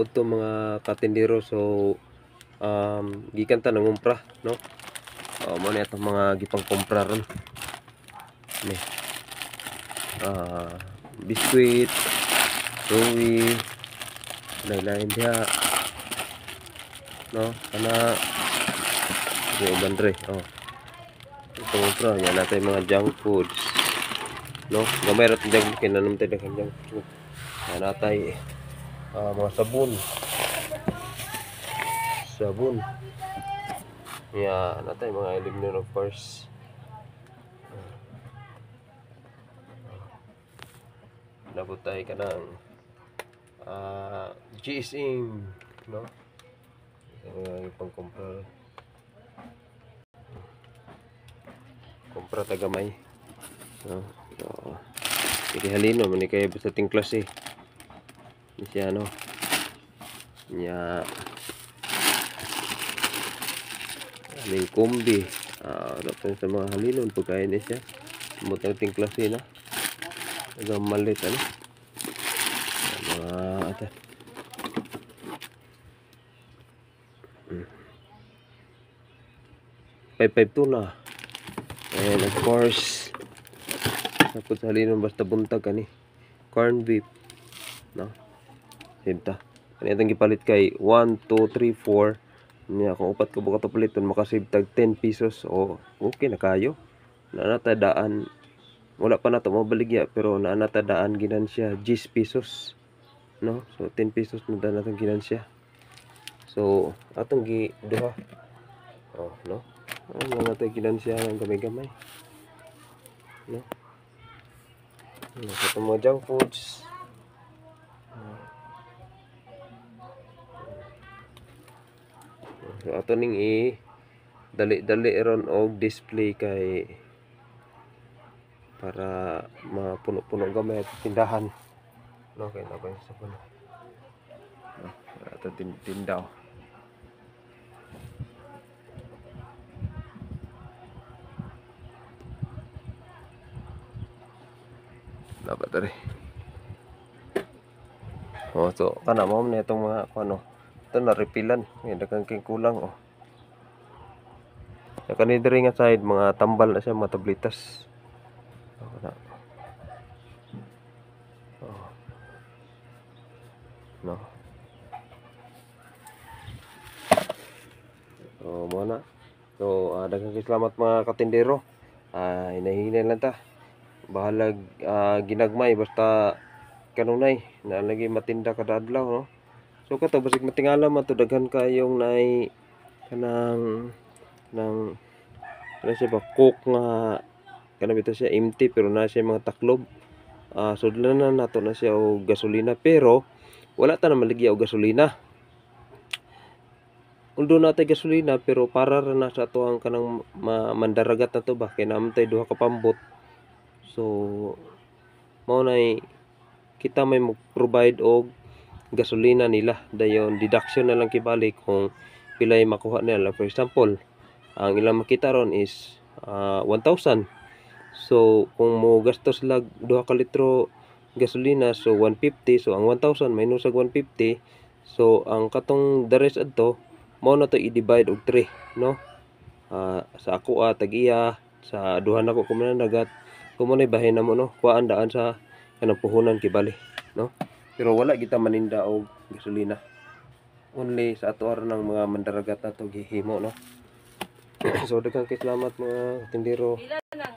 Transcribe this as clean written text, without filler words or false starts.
udto mga katindero. So gikan ta nangumpra, no? Mo ni atong mga gipang kumpra ron ni biskwit, ruwi, lain-lain diha, no? Kana yung bandre, ito kumpra yan natin mga junk foods, no? Gamay ra junk kinanom tayo ng junk food. Yan natay mga sabon ya natay mga eliminon of course. Nabot tayo ka ng GSM, no? Ipang kumpra tagamay, no? So hindi halino man kay basta ting klase siya, no? Nya may kumbi dapat sa mga halinon pagkain niya siya mutang ting klase na ang malit, ano? Mga ata 552 na. And of course tapos halinon basta buntag kani corn beef, no? Sinta kani itong gipalit kay 1, 2, 3, 4 niya. Kung upat ka buka to paliton makasave tag 10 pesos o okay na kayo. Naanatadaan wala pa na to mabaligya pero naanatadaan ginansya 10 pesos, no? So 10 pesos na natong ginansya. So atong gi duha, no? Ano natay ginansya ng gamay-gamay, no? Sa mga junk foods, so ato ning dali ron og display kay para mapuno-puno gamay at tindahan, no? Kay nabay sa puno, no? Ato tindaw dapat tari. So kana mo na itong mga ano ito na repilan may daghang king kulang, sa kanil diri nga side mga tambal na siya, mga tablitas, no? So mo na. So daghang salamat mga katindero. Hinahinay lang ta bahalag ginagmay basta kanunay na lagi matinda kada adlaw, no? So kato basig matingala man to daghan kayong naay kanang ano siya ba cook nga kana bitaw siya empty pero na siya mga taklob. Sudlanan nato na siya og gasolina pero wala ta na maligya og gasolina. Although natay gasolina pero para ra na sa ato ang kanang mandaragat na to ba kay naman tay duha ka pambot. So mao nay kita may mag-provide og gasolina nila dayon deduction na lang kibalik kung pilay makuha nila. For example, ang ilang makita ron is 1,000. So kung mo gastos lag 2 ka litro gasolina so 150, so ang 1,000 minus og 150, so ang katong the rest adto mao na to i-divide og 3, no? Sa ako tag-iya sa duha nako kumananagat kumunay bahin na mo, no? Kuan daan sa kanang puhunan kibali, no? Pero wala kita maninda og gasolina, only sa ato aron ng mga mandaragat nato gihimo, no? So daghang salamat mga tindero.